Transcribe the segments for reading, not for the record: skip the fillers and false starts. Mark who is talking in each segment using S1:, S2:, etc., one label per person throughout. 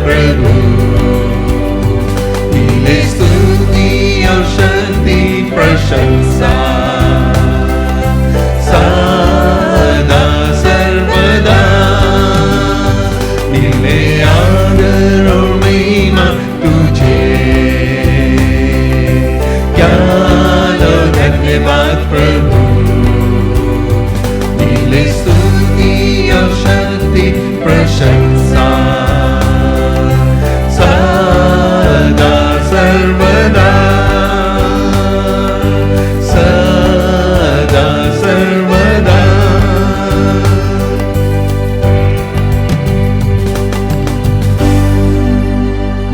S1: प्रभु, मिले स्तुति और शक्ति प्रशंसा सदा सर्वदा, मिले आदर और महिमा तुझे। क्या दो धन्यवाद प्रभु, मिले स्तुति और शक्ति प्रशंसा सदा सर्वदा, सदा सर्वदा।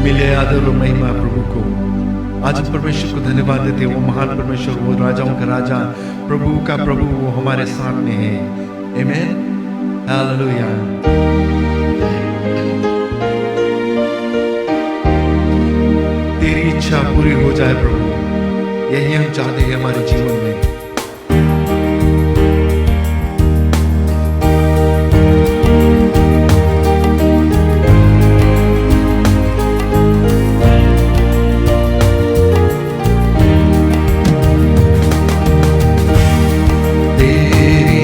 S1: मिले आदर और महिमा प्रभु को। आज हम परमेश्वर को धन्यवाद देते हैं। वो महान परमेश्वर, वो राजाओं का राजा, प्रभु का प्रभु, वो हमारे साथ में है। आमीन, हालेलुया। तेरी इच्छा पूरी हो जाए प्रभु, यही हम चाहते हैं हमारे जीवन में।
S2: तेरी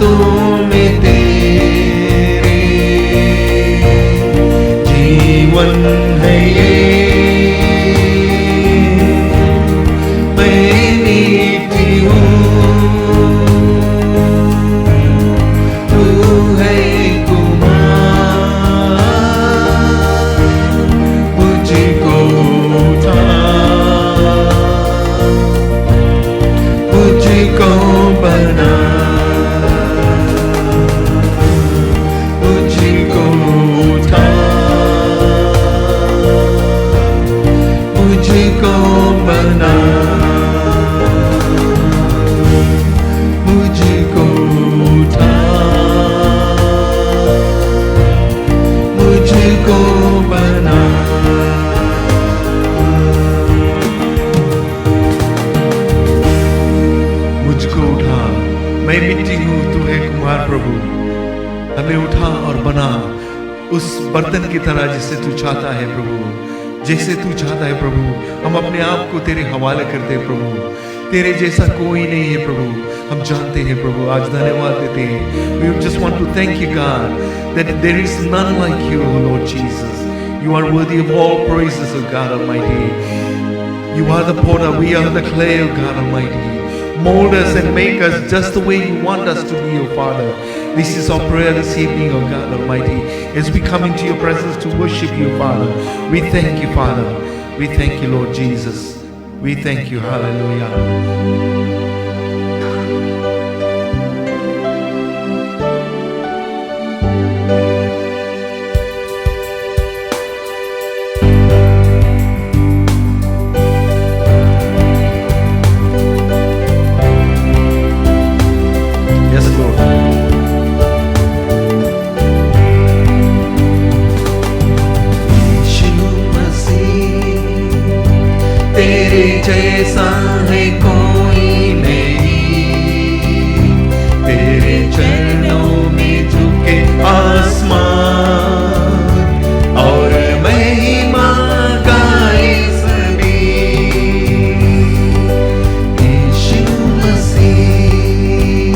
S1: बातों में तेरे जीवन है ये, मैं नीति हूँ, तू है कुमार, मुझको उठा, मुझको बना, मुझको उठा, मुझको बना, मुझको उठा, मुझको बना। मुझको उठा, मैं मिट्टी हूँ, तू है कुमार प्रभु, हमें उठा और बना उस बर्तन की तरह जिसे तू चाहता है प्रभु, जैसे तू चाहता है प्रभु। हम अपने आप को तेरे हवाले करते हैं प्रभु, तेरे जैसा कोई नहीं है प्रभु, हम जानते हैं प्रभु। आज धन्यवाद देते हैं। We just want to thank you God that there is none like you, Lord Jesus. You are worthy of all praises, O God Almighty. You are the potter, we are the clay, O God Almighty. Mold us and make us just the way you want us to be, O Father. This is our prayer this evening, O God Almighty, as we come into your presence to worship you, Father. We thank you, Father. We thank you, Lord Jesus. We thank you. Hallelujah. Yes, Lord. यीशु मसीह, तेरे जैसा है कोई नहीं, तेरे चरणों में झुके आसमान और महिमा गाए सभी। यीशु मसीह,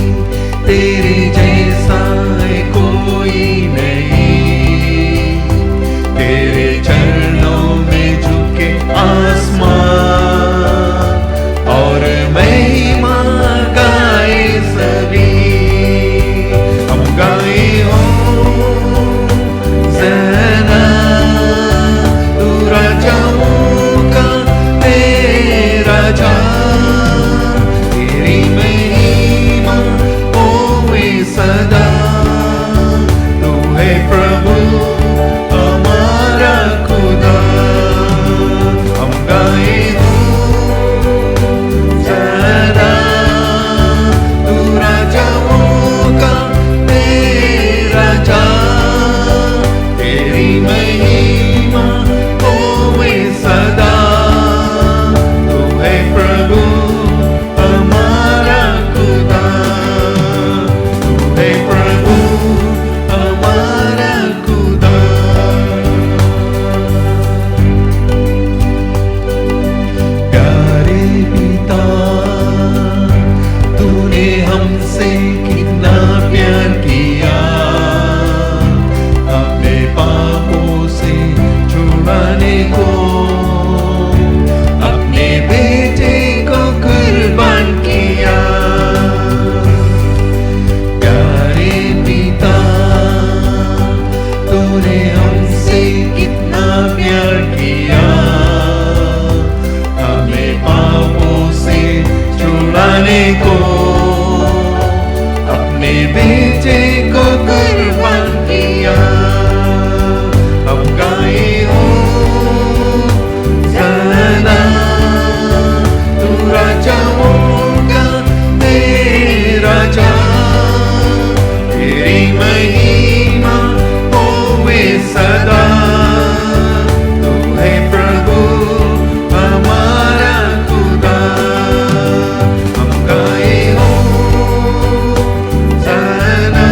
S1: तेरे जैसा है कोई नहीं, तेरे चरणों में झुके आसमान और महिमा गाए सभी। हम गाए हो ज़रा, तू राजाओं का तेरा राजा, तेरी महिमा होवे सदा। तू है प्रभु हमारा खुदा, हम गाए हो ज़रा, तू राजाओं का तेरा राजा, तेरी महिमा होवे सदा। तू है प्रभु हमारा खुदा, तू है प्रभु हमारा खुदा। प्यारे पिता, तूने हमसे कितना प्यार किया, अपने पापों से छुड़ाने को अपने बेटे को कुर्बान किया। प्यारे पिता, तूने हमसे कितना प्यार किया, हमें पापों से छुड़ाने को अपने बेटे को कुर्बान किया। हम गाए हो ज़रा, तू राजाओं का तेरा राजा, तेरी महिमा होवे सदा। तू है प्रभु हमारा खुदा, हम गाए हो ज़रा,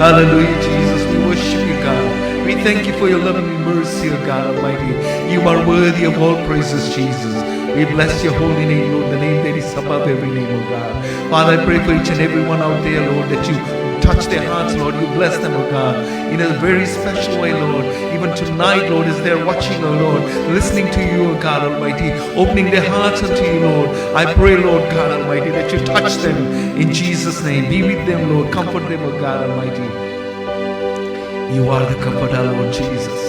S1: Hallelujah, Jesus. We worship you, God. We thank you for your loving mercy, O God Almighty. You are worthy of all praises, Jesus. We bless your holy name, Lord, the name that is above every name, O God. Father, I pray for each and every one out there, Lord, that you touch their hearts, Lord. You bless them, O God, in a very special way, Lord. Even tonight, Lord, as they're watching, O Lord, listening to you, O God Almighty, opening their hearts unto you, Lord. I pray, Lord God Almighty, that you touch them in Jesus' name. Be with them, Lord. Comfort them, O God Almighty. You are the comforter, Lord Jesus.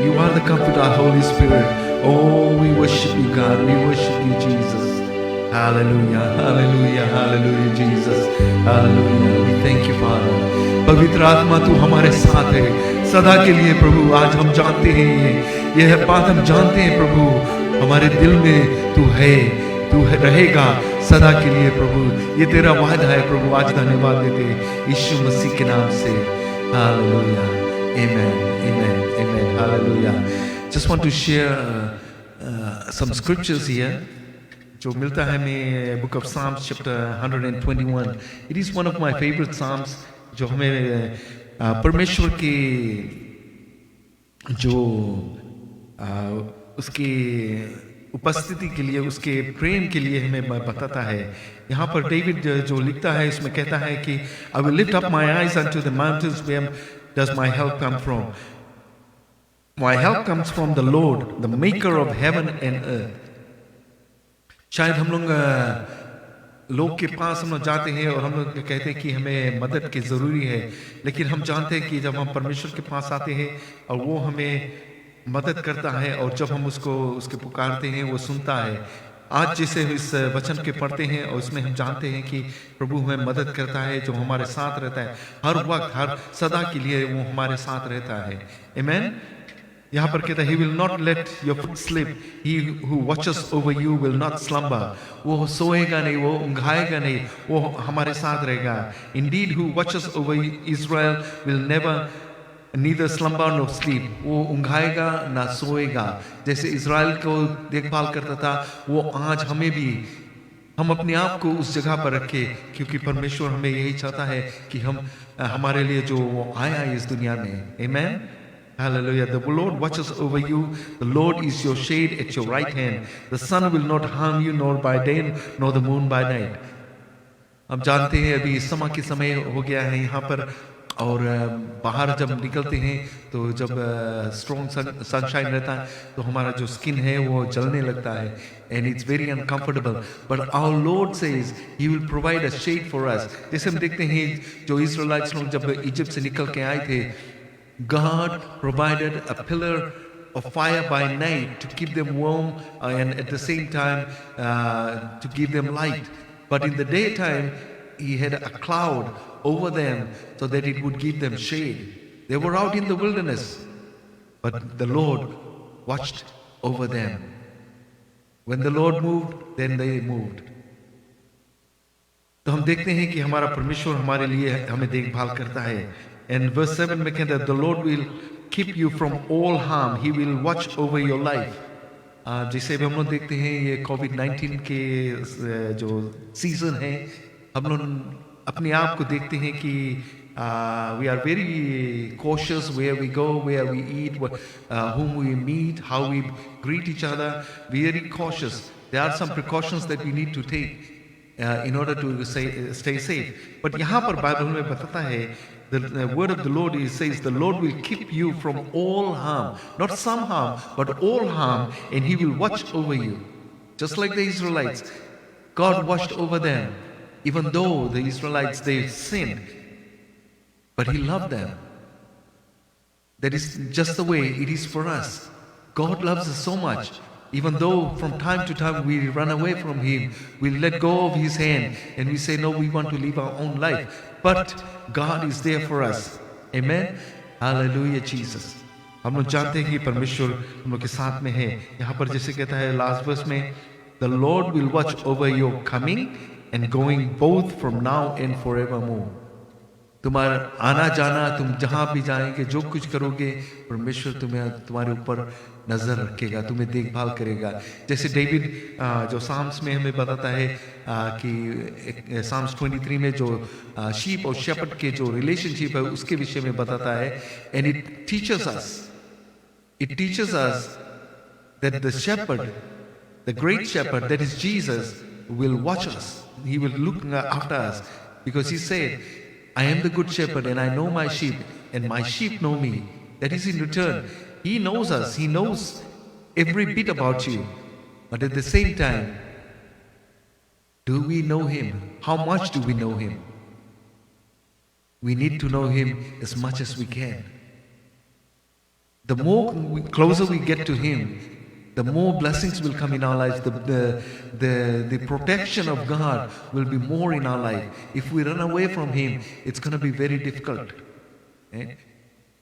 S1: You are the comforter, Holy Spirit. Oh, we worship you, God. We worship you, Jesus. Hallelujah, hallelujah, hallelujah, Jesus. Hallelujah. We thank you, Father. पवित्र आत्मा तू हमारे साथ है सदा के लिए प्रभु। आज हम जानते हैं ये बात हम जानते हैं प्रभु, हमारे दिल में तू है, तू रहेगा सदा के लिए प्रभु। ये तेरा वादा है प्रभु। आज धन्यवाद देते यीशु मसीह के नाम से। Hallelujah. Amen. Amen. Amen. Hallelujah. Just want to share some scriptures here. जो मिलता है मैं Book of Psalms chapter 121. It is one of my favorite psalms. जो हमें परमेश्वर के जो उसके उपस्थिति के लिए, उसके प्रेम के लिए हमें बताता है। यहाँ पर डेविड जो लिखता है इसमें कहता है कि I will lift up my eyes unto the mountains, where does my help come from? My help comes from the Lord, the maker of heaven and earth. शायद हम लोग के पास हम लोग जाते हैं और हम लोग कहते हैं कि हमें मदद की ज़रूरी है, लेकिन हम जानते हैं कि जब हम परमेश्वर के पास आते हैं और वो हमें मदद करता है, और जब हम उसके पुकारते हैं वो सुनता है। आज जैसे इस वचन के पढ़ते हैं और इसमें हम जानते हैं कि प्रभु हमें मदद करता है, जो हमारे साथ रहता है हर वक्त, हर सदा के लिए वो हमारे साथ रहता है। आमेन। यहाँ पर कहता है he will not let your foot slip, he who watches over you will not slumber. वो सोएगा नहीं, वो ऊँघाएगा नहीं, वो हमारे साथ रहेगा। Indeed who watches over Israel will never neither slumber nor sleep. वो ऊँघाएगा ना सोएगा। जैसे इज़राइल को देखभाल करता था, वो आज हमें भी, हम अपने आप को उस जगह पर रखें, क्योंकि परमेश्वर हमें यही चाहता है कि हम हमारे लिए जो वो आया इस दुनिया में। Amen. Hallelujah. The Lord watches over you. The Lord is your shade at your right hand. The sun will not harm you, nor by day, nor the moon by night. हम जानते हैं अभी समा के समय हो गया है यहाँ पर, और बाहर जब निकलते हैं तो जब स्ट्रॉन्ग सनशाइन रहता है तो हमारा जो स्किन है वो जलने लगता है, and it's very uncomfortable. But our Lord says He will provide a shade for us. जैसे हम देखते हैं जो इज़राइलिट्स लोग जब इजिप्ट से निकल के आए थे, God provided a pillar of fire by night to keep them warm and at the same time to give them light. But in the daytime, He had a cloud over them so that it would give them shade. They were out in the wilderness, but the Lord watched over them. When the Lord moved, then they moved. तो हम देखते हैं कि हमारा परमेश्वर हमारे लिए हमें देखभाल करता है। And verse 7 में कहता है, the Lord will keep you from all harm. He will watch over your life. जैसे भी हम लोग देखते हैं ये कोविड-19 के जो सीजन है, हम लोग अपने आप को देखते हैं कि we are very cautious where we go, where we eat, whom we meet, how we greet each other. Very cautious. There are some precautions that we need to take in order to stay safe. But यहाँ पर Bible में बताता है, the word of the Lord says the Lord will keep you from all harm, not some harm, but all harm, and He will watch over you. Just like the Israelites, God watched over them, even though the Israelites, they sinned, but He loved them. That is just the way it is for us. God loves us so much. Even though from time to time we run away from Him, we let go of His hand and we say, no, we want to live our own life. But God is there for us. Amen. Hallelujah, Jesus. हम लोग जानते हैं कि परमेश्वर हम लोग के साथ में है। यहाँ पर जैसे कहता है लास्ट वर्स में, the Lord will watch over your coming and going both from now and forevermore. तुम्हारा आना जाना, तुम जहाँ भी जाएंगे, जो कुछ करोगे, परमेश्वर तुम्हारे ऊपर नज़र रखेगा, तुम्हें देखभाल करेगा। जैसे डेविड जो साम्स में हमें बताता है कि साम्स 23 में जो शीप और शेपर्ड के जो रिलेशनशिप है उसके विषय में बताता है। And it teaches us that the shepherd, the great shepherd, that is Jesus, will watch us. He will look after us, because he said, I am the good shepherd and I know my sheep and my sheep know me. That is in return. He knows us. He knows every bit about you. But at the same time, do we know him? How much do we know him? We need to know him as much as we can. The more closer we get to him, the more blessings will come in our lives. The protection of God will be more in our life. If we run away from him, it's going to be very difficult.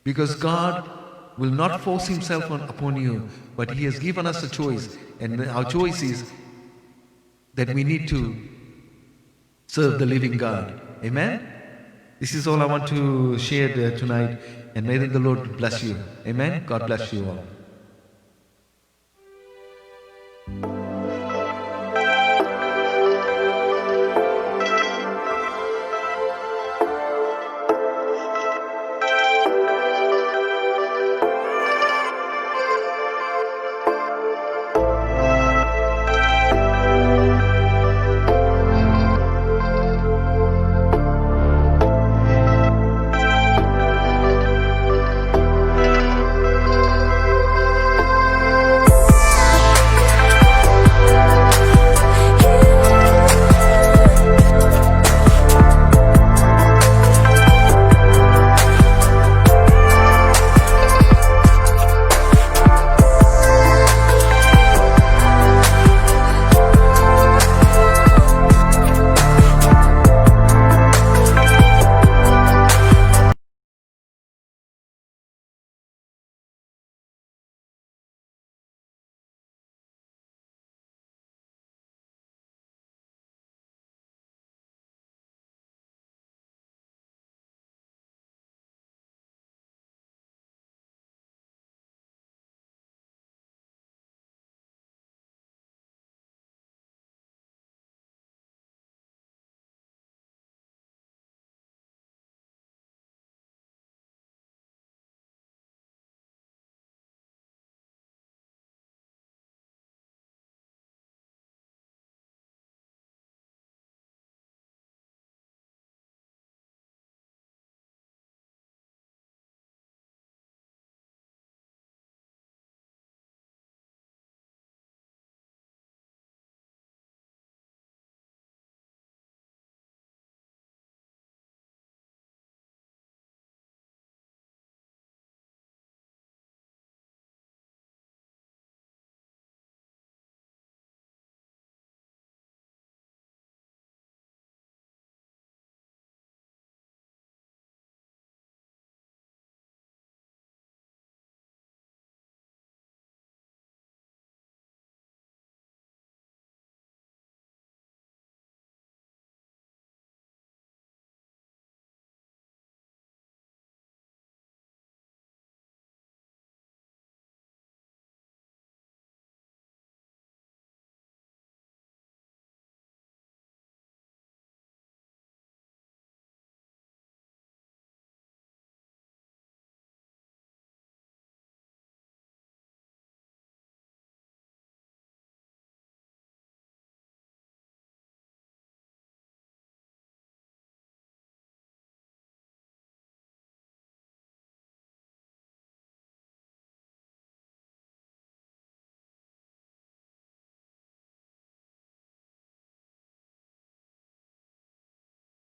S1: Because God will not force himself upon you, but he has given us a choice. And our choice is that we need to serve the living God. Amen? This is all I want to share tonight. And may the Lord bless you. Amen? God bless you all.